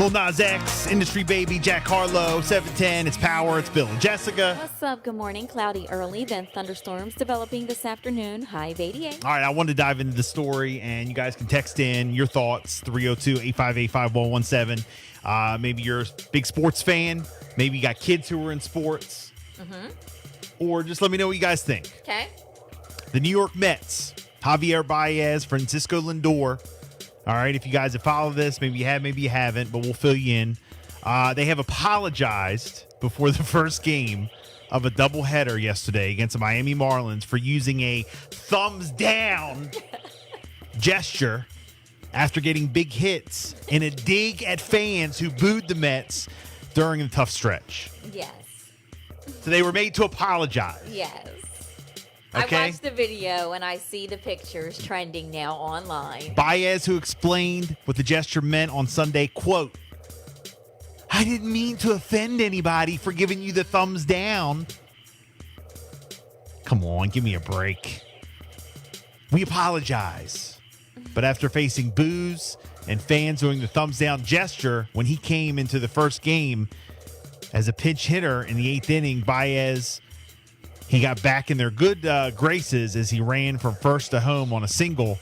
Lil Nas X, Industry Baby, Jack Harlow, 710. It's Power. It's Bill and Jessica. What's up? Good morning. Cloudy early, then thunderstorms developing this afternoon. High of 88. All right, I wanted to dive into the story, and you guys can text in your thoughts, 302-858-5117. Maybe you're a big sports fan. Maybe you got kids who are in sports. Or just let me know what you guys think. Okay. The New York Mets, Javier Baez, Francisco Lindor. All right, if you guys have followed this, maybe you have, maybe you haven't, but we'll fill you in. They have apologized before the first game of a doubleheader yesterday against the Miami Marlins for using a thumbs down gesture after getting big hits in a dig at fans who booed the Mets during the tough stretch. Yes. So they were made to apologize. Yes. Okay. I watched the video and I see the pictures trending now online. Baez, who explained what the gesture meant on Sunday, quote, "I didn't mean to offend anybody for giving you the thumbs down." Come on, give me a break. We apologize. But after facing boos and fans doing the thumbs down gesture when he came into the first game as a pinch hitter in the eighth inning, Baez, he got back in their good graces as he ran from first to home on a single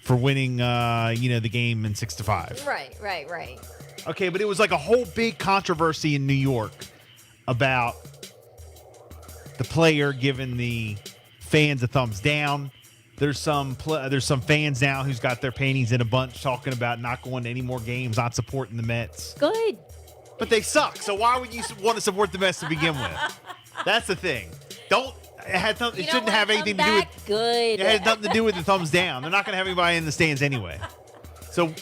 for winning, the game in 6-5. Right. Okay, but it was like a whole big controversy in New York about the player giving the fans a thumbs down. There's some fans now who's got their panties in a bunch talking about not going to any more games, not supporting the Mets. Good. But they suck, so why would you want to support the Mets to begin with? That's the thing. It shouldn't have anything to do with. Good. It has nothing to do with the thumbs down. They're not going to have anybody in the stands anyway. So,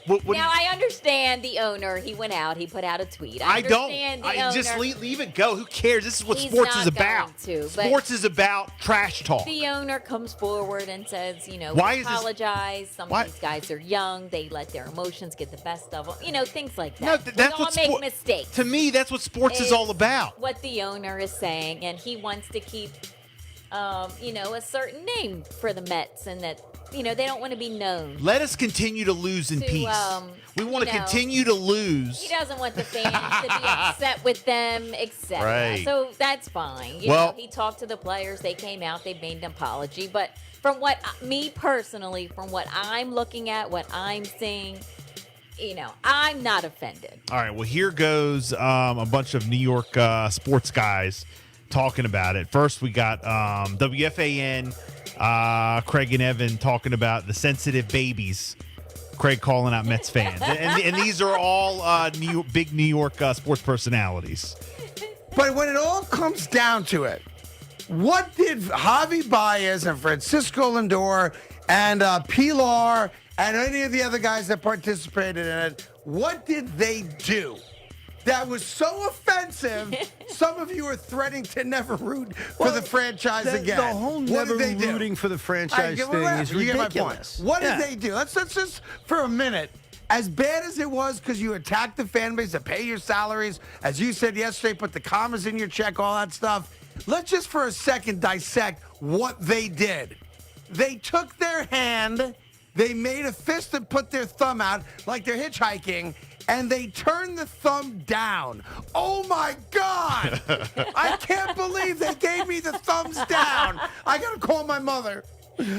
now I understand the owner. He went out. He put out a tweet. I understand the owner. Just leave it go. Who cares? This is what He's sports not is about. going to, Sports is about trash talk. The owner comes forward and says, Why we is this- apologize. Some of these guys are young. They let their emotions get the best of them. Things like that. No, that's we all what make mistakes. To me, that's what sports is all about. What the owner is saying, and he wants to keep, a certain name for the Mets, and that they don't want to be known. Let us continue to lose in peace. We want to continue to lose. He doesn't want the fans to be upset with them, etc. Right. So that's fine. He talked to the players. They came out. They made an apology. But from what I'm looking at, what I'm seeing, I'm not offended. All right. Well, here goes a bunch of New York sports guys talking about it. First, we got WFAN, Craig and Evan talking about the sensitive babies. Craig calling out Mets fans. and these are all big New York sports personalities. But when it all comes down to it, what did Javi Baez and Francisco Lindor and Pilar and any of the other guys that participated in it, what did they do that was so offensive? Some of you are threatening to never root for the franchise again. The whole never rooting for the franchise thing is ridiculous. You get my point. What did they do? Let's just, for a minute, as bad as it was because you attacked the fan base to pay your salaries, as you said yesterday, put the commas in your check, all that stuff, let's just for a second dissect what they did. They took their hand, they made a fist and put their thumb out like they're hitchhiking, and they turned the thumb down. Oh, my God. I can't believe they gave me the thumbs down. I got to call my mother.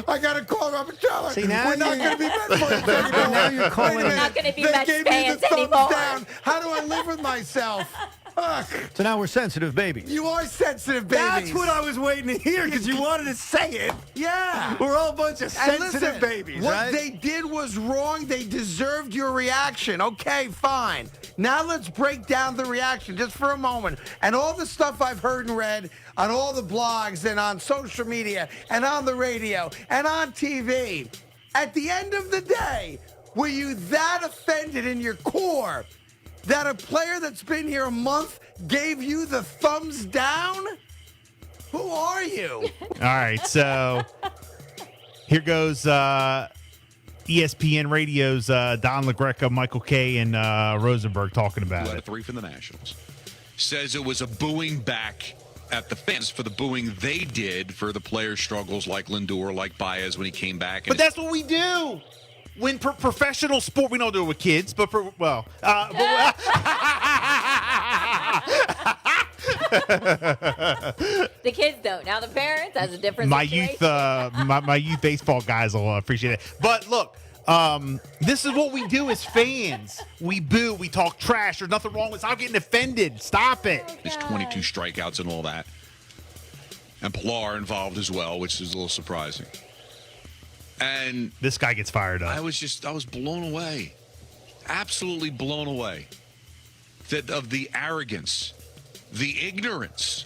I got to call her up and tell her. See, now we're not going to be Mets fans anymore. Now you're calling We're not going to be They Mets gave me fans the thumbs anymore. down. How do I live with myself? Fuck. So now we're sensitive babies. You are sensitive babies. That's what I was waiting to hear because you wanted to say it. Yeah. We're all a bunch of And sensitive listen, babies, what right? they did was wrong. They deserved your reaction. Okay, fine. Now let's break down the reaction just for a moment. And all the stuff I've heard and read on all the blogs and on social media and on the radio and on TV. At the end of the day, were you that offended in your core that a player that's been here a month gave you the thumbs down? Who are you? All right, so here goes ESPN Radio's Don LaGreca, Michael Kay, and Rosenberg talking about it. 3 from the Nationals. Says it was a booing back at the fans for the booing they did for the player struggles like Lindor, like Baez when he came back. But that's what we do. when professional sport, we don't do it with kids, but The kids don't. Now the parents, that's a different my situation. youth, my youth baseball guys will appreciate it. But look, this is what we do as fans. We boo, we talk trash. There's nothing wrong with. Stop getting offended. Stop it. There's 22 strikeouts and all that. And Pilar involved as well, which is a little surprising. And This guy gets fired up. I was blown away. Absolutely blown away. Of the arrogance, the ignorance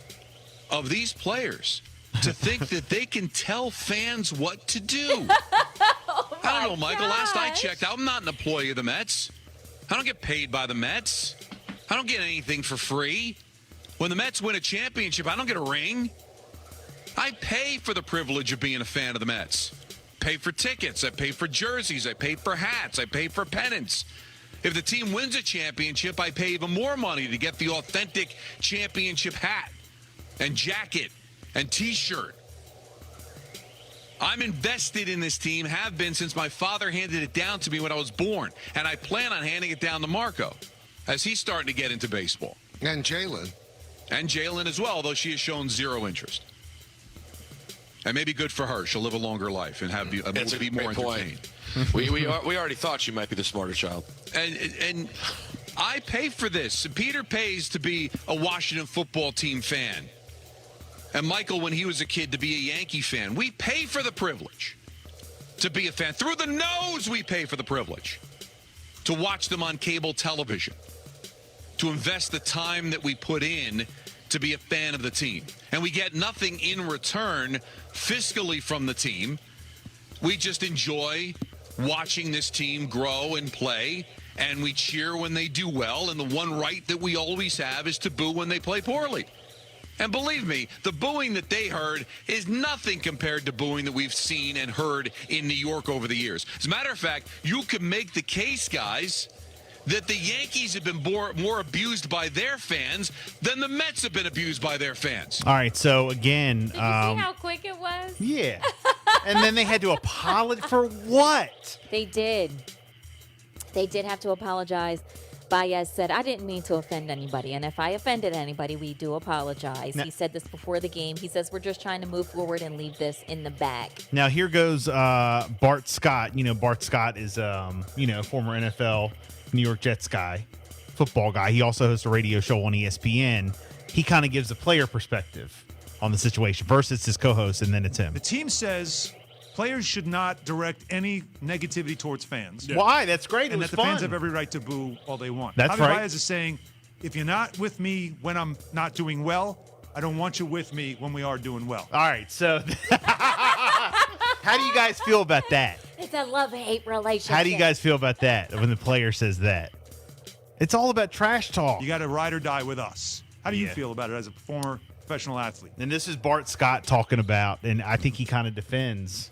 of these players to think that they can tell fans what to do. I don't know, Michael. Last I checked, I'm not an employee of the Mets. I don't get paid by the Mets. I don't get anything for free. When the Mets win a championship, I don't get a ring. I pay for the privilege of being a fan of the Mets. Pay for tickets. I pay for jerseys. I pay for hats. I pay for pennants. If the team wins a championship, I pay even more money to get the authentic championship hat and jacket and T-shirt. I'm invested in this team, have been since my father handed it down to me when I was born, and I plan on handing it down to Marco as he's starting to get into baseball. And Jalen. And Jalen as well, though she has shown zero interest. And maybe good for her. She'll live a longer life and be more entertained. we already thought she might be the smarter child. And I pay for this. Peter pays to be a Washington football team fan. And Michael, when he was a kid, to be a Yankee fan. We pay for the privilege to be a fan. Through the nose, we pay for the privilege to watch them on cable television, to invest the time that we put in to be a fan of the team. And we get nothing in return fiscally from the team. We just enjoy watching this team grow and play, and we cheer when they do well, and the one right that we always have is to boo when they play poorly. And believe me, the booing that they heard is nothing compared to booing that we've seen and heard in New York over the years. As a matter of fact, you can make the case, guys, that the Yankees have been more abused by their fans than the Mets have been abused by their fans. All right, so again, Did you see how quick it was? yeah, and then they had to apologize for what? They did. They did have to apologize. Baez said, I didn't mean to offend anybody, and if I offended anybody, we do apologize. Now, he said this before the game. He says, we're just trying to move forward and leave this in the bag. Now here goes Bart Scott. You know, Bart Scott is former NFL New York Jets guy, football guy. He also hosts a radio show on ESPN. He kind of gives a player perspective on the situation. First it's his co-host, and then it's him. The team says players should not direct any negativity towards fans. Yeah. Why? That's great. And it was that the fun. fans have every right to boo all they want. That's Javi right. Baez is saying, if you're not with me when I'm not doing well, I don't want you with me when we are doing well. All right, so how do you guys feel about that? It's a love-hate relationship. How do you guys feel about that when the player says that? It's all about trash talk. You got to ride or die with us. How do you Yeah. feel about it as a former professional athlete? And this is Bart Scott talking about, and I think he kind of defends.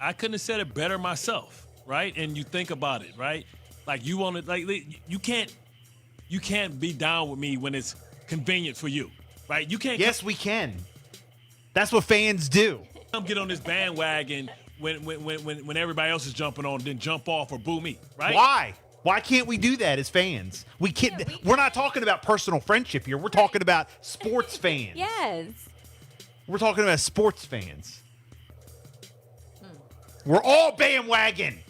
I couldn't have said it better myself, right? And you think about it, right? Like you want to, like you can't be down with me when it's convenient for you, right? You can't. Yes, we can. That's what fans do. Come get on this bandwagon when everybody else is jumping on, then jump off or boo me, right? Why? Why can't we do that as fans? We can't. We're not talking about personal friendship here. We're talking about sports fans. Yes. We're talking about sports fans. We're all bandwagon.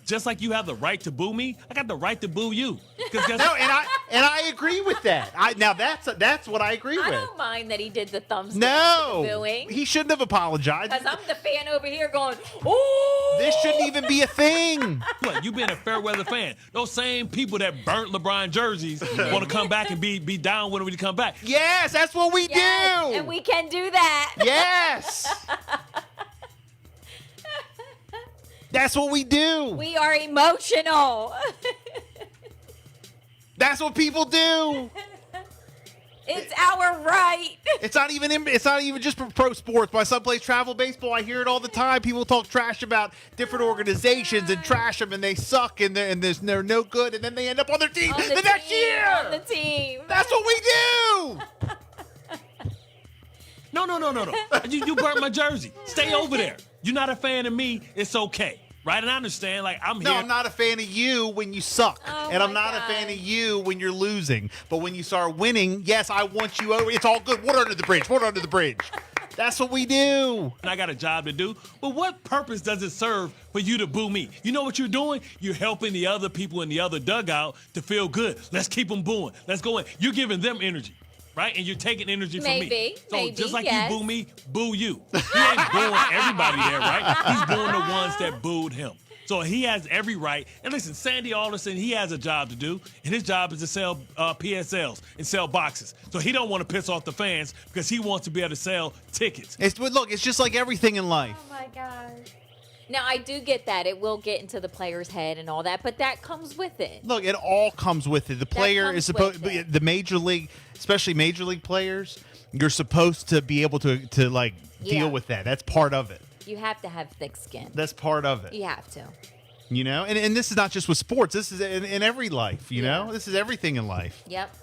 Just like you have the right to boo me, I got the right to boo you. No, and I agree with that. Now that's what I agree I with. don't mind that he did the thumbs down No, to the booing. he shouldn't have apologized. Because I'm the fan over here going, ooh. This shouldn't even be a thing. What, you being a fair weather fan? Those same people that burnt LeBron jerseys want to come back and be down with him when he come back. Yes, that's what we Yes, do. and we can do that. Yes. That's what we do. We are emotional. That's what people do. It's our right. It's not even just for pro sports. My son plays travel baseball. I hear it all the time. People talk trash about different organizations and trash them, and they suck, and they're no good, and then they end up on their team the next year. On the team. That's what we do. No. You burnt my jersey. Stay over there. You're not a fan of me. It's okay. right? And I understand, like, I'm No, here. I'm not a fan of you when you suck. Oh, and I'm my not a fan God. of you when you're losing. But when you start winning, yes, I want you over. It's all good. Water under the bridge. Water under the bridge. That's what we do. And I got a job to do. But what purpose does it serve for you to boo me? You know what you're doing? You're helping the other people in the other dugout to feel good. Let's keep them booing. Let's go in. You're giving them energy, right? And you're taking energy from me. Maybe, So just like yes. you boo me, boo you. He ain't booing everybody there, right? He's booing the ones that booed him. So he has every right. And listen, Sandy Alderson, he has a job to do, and his job is to sell PSLs and sell boxes. So he don't want to piss off the fans because he wants to be able to sell tickets. It's just like everything in life. Oh my gosh. Now I do get that. It will get into the player's head and all that, but that comes with it. Look, it all comes with it. The player comes is supposed, with it. the major league, especially major league players, you're supposed to be able to like Yeah. deal with that. That's part of it. You have to have thick skin. That's part of it. You have to. You know, and this is not just with sports. This is in every life. You Yeah. know, this is everything in life. Yep.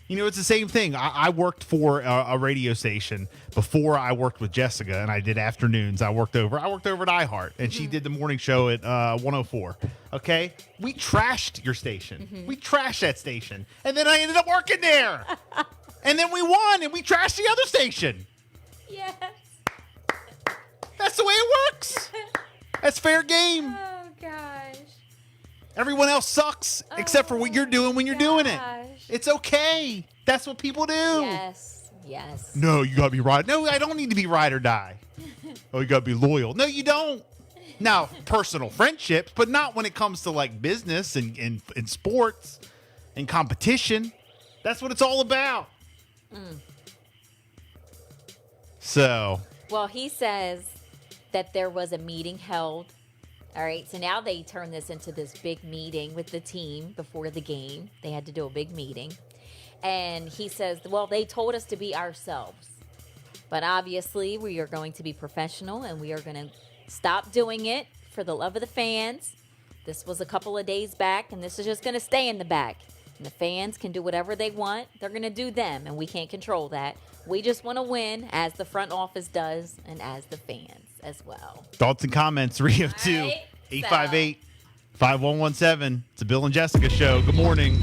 You know, it's the same thing. I worked for a radio station before I worked with Jessica, and I did afternoons. I worked over at iHeart, and she did the morning show at 104. Okay, we trashed your station. We trashed that station, and then I ended up working there, and then we won, and we trashed the other station. Yes. That's the way it works. That's fair game. Oh gosh. Everyone else sucks except for what you're doing when you're doing it. gosh. It's okay. That's what people do. Yes. Yes. No, you gotta be right. No, I don't need to be ride or die. Oh, you gotta be loyal. No, you don't. Now, personal friendships, but not when it comes to like business and sports and competition. That's what it's all about. So, Well, he says that there was a meeting held. All right, so now they turn this into this big meeting with the team before the game. They had to do a big meeting. And he says, well, they told us to be ourselves. But obviously, we are going to be professional and we are going to stop doing it for the love of the fans. This was a couple of days back, and this is just going to stay in the back. And the fans can do whatever they want. They're going to do them, and we can't control that. We just want to win, as the front office does, and as the fans as well. thoughts and comments 302 All right, 858 5117. It's a Bill and Jessica show. Good morning.